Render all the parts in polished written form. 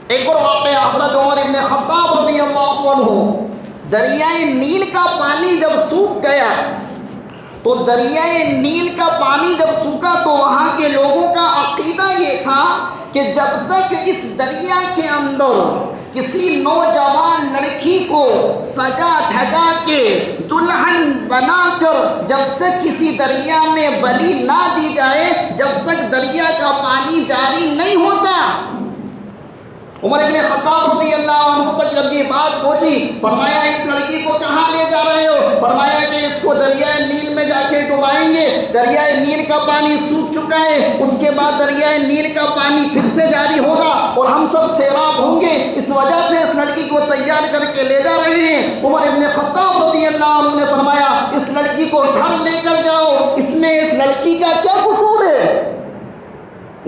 ایک اور واقعہ حضرت عمر ابن خطاب رضی اللہ عنہ، دریائے نیل کا پانی جب سوکھ گیا تو دریائے نیل کا پانی جب سوکھا تو وہاں کے لوگوں کا عقیدہ یہ تھا کہ جب تک اس دریا کے اندر کسی نوجوان لڑکی کو سجا دھجا کے دلہن بنا کر جب تک کسی دریا میں بلی نہ دی جائے، جب تک دریا کا پانی جاری نہیں ہوتا۔ عمر ابن خطاب رضی اللہ عنہ تک جب یہ بات پہنچی، فرمایا اس لڑکی کو کہاں لے جا رہے ہو؟ فرمایا کہ اس کو دریائے نیل میں جا کے ڈبائیں گے۔ دریائے نیل کا پانی سوکھ چکا ہے، اس کے بعد دریائے نیل کا پانی پھر سے جاری ہوگا اور ہم سب سیراب ہوں گے، اس وجہ سے اس لڑکی کو تیار کر کے لے جا رہے ہیں۔ عمر ابن خطاب رضی اللہ عنہ نے فرمایا اس لڑکی کو گھر لے کر جاؤ، اس میں اس لڑکی کا کیا قصور ہے؟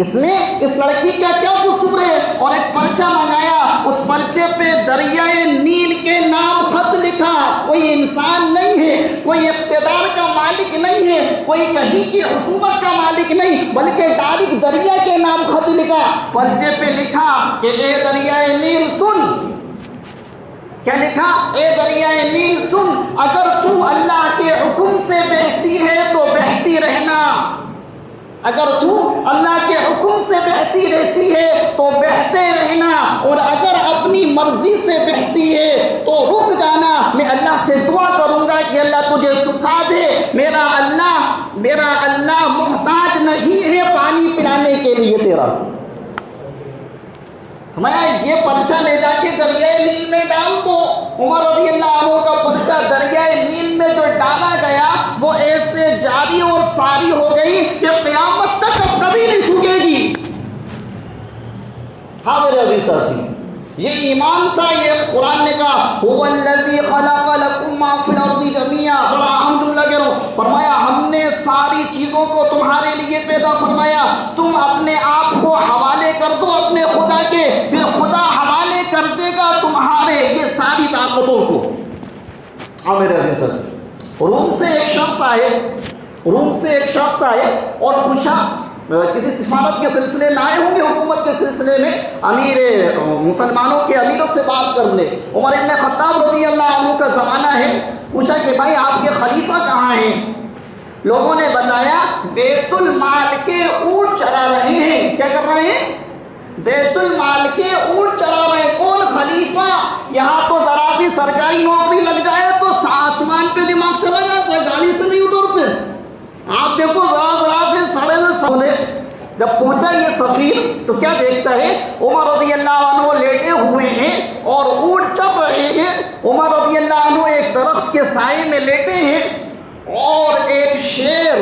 اس میں اس لڑکی کا کیا قصور ہے؟ اور ایک پرچہ منگایا، اس پرچے پہ دریائے نیل کے نام خط لکھا۔ کوئی انسان نہیں ہے، کوئی اقتدار کا مالک نہیں ہے، کوئی کہیں کی حکومت کا مالک نہیں، بلکہ ڈائریکٹ دریا کے نام خط لکھا۔ پرچے پہ لکھا کہ اے دریائے نیل سن، کیا لکھا؟ اے دریائے نیل سن، اگر تو اللہ کے حکم سے بہتی ہے تو بہتی رہنا، اگر تو اللہ کے حکم سے بہتی رہتی ہے تو بہتے رہنا، اور اگر اپنی مرضی سے بہتی ہے تو رک جانا۔ میں اللہ سے دعا کروں گا کہ اللہ تجھے سکھا دے، میرا اللہ محتاج نہیں ہے پانی پلانے کے لیے تیرا۔ میں یہ پرچہ لے جا کے دریائے نیل میں ڈال دو۔ عمر رضی اللہ عنہ کا پرچہ دریائے نیل میں جو ڈالا گیا وہ ایسے جاری اور ساری ہو گئی کہ قیامت تک اب کبھی نہیں سوکھے گی۔ ہاں میرے عزیز ساتھی، یہ ایمان تھا، یہ قرآن نے کہا هو الذی خلق لکم ما فی الارض جميعا، بڑا اہم جملہ کہہ رہا ہوں، فرمایا ہم نے ساری چیزوں کو تمہارے لیے پیدا فرمایا، تم اپنے آپ کو حوالے کر دو اپنے خدا کے، پھر خدا حوالے کر دے گا تمہارے یہ ساری طاقتوں کو۔ ہاں میرے عزیز ساتھی، روم سے ایک شخص آئے اور پوچھا، کسی سفارت کے سلسلے میں آئے ہوں گے، حکومت کے سلسلے میں، مسلمانوں کے امیروں سے بات کرنے۔ عمر ابن خطاب رضی اللہ عنہ کا زمانہ ہے۔ پوچھا کہ بھائی آپ کے خلیفہ کہاں ہیں؟ لوگوں نے بتایا بیت المال کے اونٹ چرا رہے ہیں۔ کیا کر رہے ہیں؟ بیت المال کے اونٹ چرا رہے ہیں۔ کون خلیفہ؟ یہاں تو ذرا سی سرکاری نوکری لگ جائے تو آسمان پہ دماغ چلا جاتا ہے، گاڑی سے نہیں اترتے۔ آپ دیکھو ذرا سے سڑے سونے۔ جب پہنچا یہ سفیر تو کیا دیکھتا ہے؟ عمر رضی اللہ عنہ لیٹے ہوئے ہیں اور اونٹ چپ رہے ہیں۔ عمر رضی اللہ عنہ ایک درخت کے سائے میں لیٹے ہیں اور ایک شیر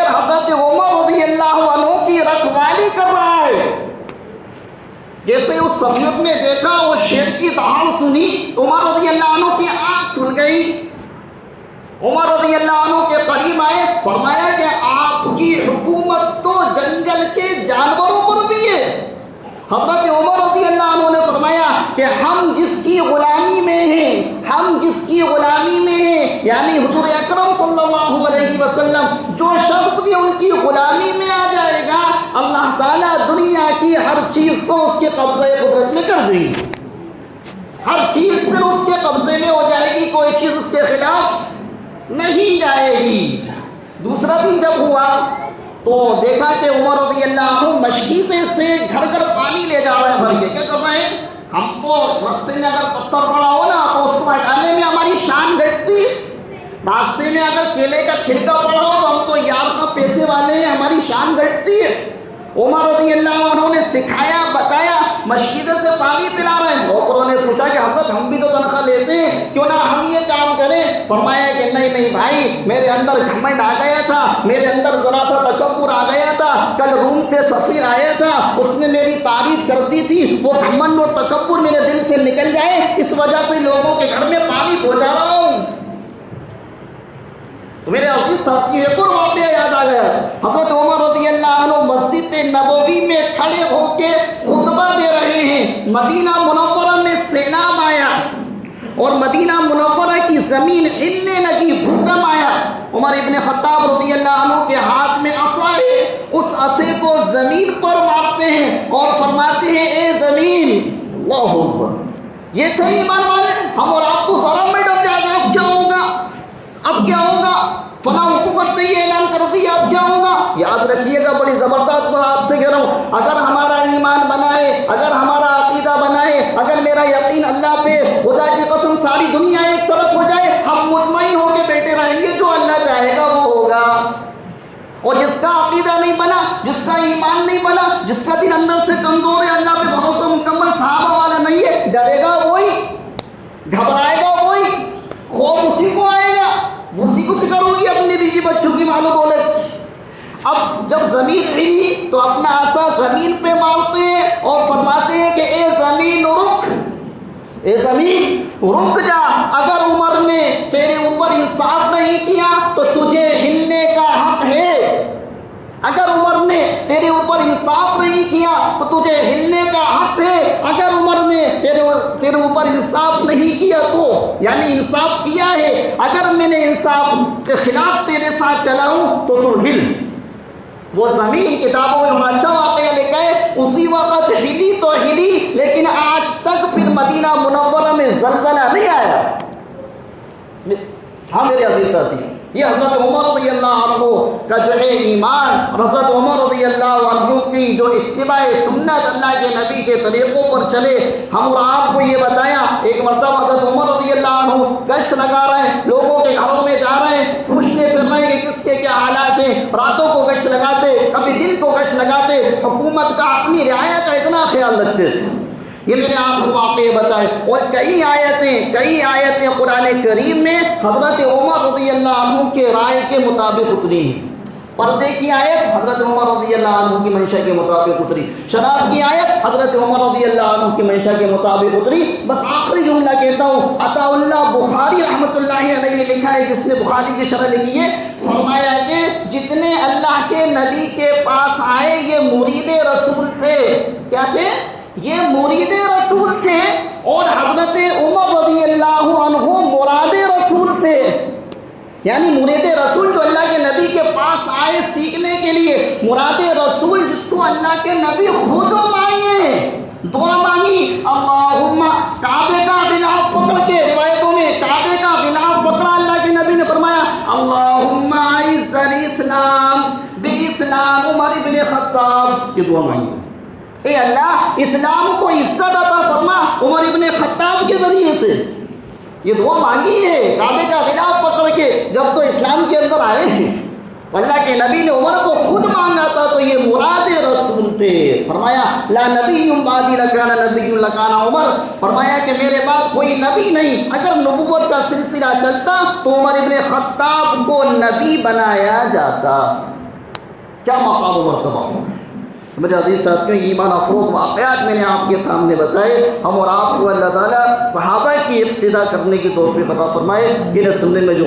حضرت عمر رضی اللہ عنہ کی رکھوالی کر رہا ہے۔ جیسے اس سفیر نے دیکھا وہ شیر کی دہاڑ سنی، عمر رضی اللہ عنہ کی آنکھ کھل گئی۔ عمر رضی اللہ عنہ کے قریب آئے، فرمایا کہ آپ کی حکومت تو جنگل کے جانوروں پر بھی ہے۔ حضرت عمر رضی اللہ عنہ نے فرمایا کہ ہم جس کی غلامی میں ہیں، یعنی حضور اکرم صلی اللہ علیہ وسلم، جو شخص بھی ان کی غلامی میں آ جائے گا اللہ تعالیٰ دنیا کی ہر چیز کو اس کے قبضے قدرت میں کر دیں گے، ہر چیز پھر اس کے قبضے میں ہو جائے گی، کوئی چیز اس کے خلاف نہیں جائے گی۔ دوسرا دن جب ہوا تو دیکھا کہ عمر رضی اللہ عنہ مشکی سے گھر پانی لے جا رہے ہیں بھر کے۔ کیا کر رہے ہیں؟ ہم تو راستے میں اگر پتھر پڑا ہو نا تو اس کو ہٹانے میں ہماری شان گھٹتی ہے، راستے میں اگر کیلے کا چھلکا پڑا ہو تو ہم تو یار کا پیسے والے ہیں، ہماری شان گھٹتی ہے۔ عمر رضی اللہ عنہ نے سکھایا، بتایا، مشکیزے سے پانی پلا رہے ہیں۔ نوکروں نے پوچھا کہ حضرت ہم بھی تو تنخواہ لیتے ہیں، کیوں نہ ہم یہ کام کریں؟ فرمایا کہ نہیں بھائی، میرے اندر گھمنڈ آ گیا تھا، میرے اندر ذرا سا تکبر آ گیا تھا۔ کل روم سے سفیر آیا تھا، اس نے میری تعریف کر دی تھی، وہ گھمنڈ اور تکبر میرے دل سے نکل جائے، اس وجہ سے لوگوں کے گھر میں پانی پہنچا رہا ہوں۔ تو میرے عزیز ساتھی ایک اور واقعہ یاد آ گیا۔ حضرت عمر رضی اللہ عنہ مسجد نبوی میں کھڑے ہو کے خطبہ دے رہے ہیں، مدینہ منورہ میں سیلاب آیا اور مدینہ منورہ کی زمین ہلنے لگی، بھوکم آیا۔ عمر ابن خطاب رضی اللہ عنہ کے ہاتھ میں عصا ہے، اس عصے کو زمین پر مارتے ہیں اور فرماتے ہیں اللہ اکبر. یہ صحیح ایمان والے. ہم اور آپ تو ذرا میں ڈر جاتے ہیں اب کیا ہوگا، اب کیا ہوگا، فلاں حکومت نے یہ اعلان کر دیا اب کیا ہوگا. یاد رکھیے گا، بڑی زبردست بات آپ سے کہہ رہا ہوں، اگر ہمارا ایمان بنائے، اگر ہمارا عقیدہ بنائے، اگر میرا یقین اللہ پہ، خدا کی قسم ساری دنیا ایک طرف ہو جائے، ہم مطمئن ہو کے بیٹھے رہیں گے، جو اللہ چاہے گا وہ ہوگا. اور جس کا عقیدہ نہیں بنا، جس کا ایمان نہیں بنا، جس کا دل اندر سے کمزور ہے، اللہ پہ بھروسہ مکمل صحابہ والا نہیں ہے، ڈرے گا وہی، گھبرائے گا وہی، خوف اسی کو آئے گا، اسی کو فکر ہوگی اپنے بیوی بچوں کی مال و دولت. اب جب زمین ہلی تو اپنا عصا زمین پہ مارتے ہیں اور فرماتے ہیں کہ اے زمین رک، اے زمین رک جا. اگر عمر نے تیرے اوپر انصاف نہیں کیا تو تجھے ہلنے کا حق ہے. اگر عمر نے تیرے اوپر انصاف نہیں کیا تو تجھے ہلنے کا حق ہے. اگر عمر نے تیرے اوپر انصاف نہیں کیا تو یعنی انصاف کیا ہے، اگر میں نے انصاف کے خلاف تیرے ساتھ چلا ہوں تو تو ہل. وہ زمین کتابوں میں بڑا اچھا واقعہ لکھا ہے، اسی وقت ہلی تو ہلی، لیکن آج تک پھر مدینہ منورہ میں زلزلہ نہیں آیا. ہاں میرے عزیز ساتھی، یہ حضرت عمر رضی اللہ عنہ کا جو ہے ایمان، حضرت عمر رضی اللہ عنہ کی جو اتباع سنت، اللہ کے نبی کے طریقوں پر چلے. ہم اور آپ کو یہ بتایا، ایک مرتبہ حضرت عمر رضی اللہ عنہ گشت لگا رہے ہیں، لوگوں کے گھروں میں جا رہے ہیں، پوچھتے پھر رہے ہیں کہ کس کے کیا حالات ہیں. راتوں کو گشت لگاتے، کبھی دن کو گشت لگاتے، حکومت کا اپنی رعایا کا اتنا خیال رکھتے تھے. یہ میں نے آپ کو واقعے بتائے. اور کئی آیتیں قرآن کریم میں حضرت عمر رضی اللہ عنہ کے رائے کے مطابق اتری ہیں. پردے کی آیت حضرت عمر رضی اللہ عنہ کی منشا کے مطابق اتری، شراب کی آیت حضرت عمر رضی اللہ عنہ کی منشا کے مطابق اتری. بس آخری جملہ کہتا ہوں، عطا اللہ بخاری رحمۃ اللہ علیہ نے لکھا ہے، جس نے بخاری کی شرح لکھی ہے، فرمایا کہ جتنے اللہ کے نبی کے پاس آئے یہ مرید رسول تھے. کیا تھے؟ یہ مرید رسول تھے. اور حضرت عمر رضی اللہ عنہ مراد رسول تھے. یعنی مرید رسول جو اللہ کے نبی کے پاس آئے سیکھنے کے لیے، مراد رسول جس کو اللہ کے نبی خود مانگے، دعا مانگی، اللہم کعبے کا غلاف پکڑ کے، روایتوں میں کعبے کا غلاف پکڑا اللہ کے نبی نے فرمایا، اللہم اعز الاسلام باسلام عمر بن خطاب. یہ دعا مانگی، اے اللہ اسلام کو عزت عطا فرما عمر ابن خطاب کے ذریعے سے. یہ دعا مانگی ہے کعبے کا غلاف پکڑ کے، جب تو اسلام کے اندر آئے ہیں. اللہ کے نبی نے عمر کو خود مانگا تھا تو یہ مراد رسول تھے. فرمایا لا نبی بعدی لکان نبی لکان عمر، فرمایا کہ میرے بعد کوئی نبی نہیں. اگر نبوت کا سلسلہ چلتا تو عمر ابن خطاب کو نبی بنایا جاتا. کیا مقام و مرتبہ ہو. میرے عزیز ساتھیوں، ایمان افروز واقعات میں نے آپ کے سامنے بتائے. ہم اور آپ کو اللہ تعالیٰ صحابہ کی اقتداء کرنے کی توفیق عطا فرمائے. انہیں سننے میں جو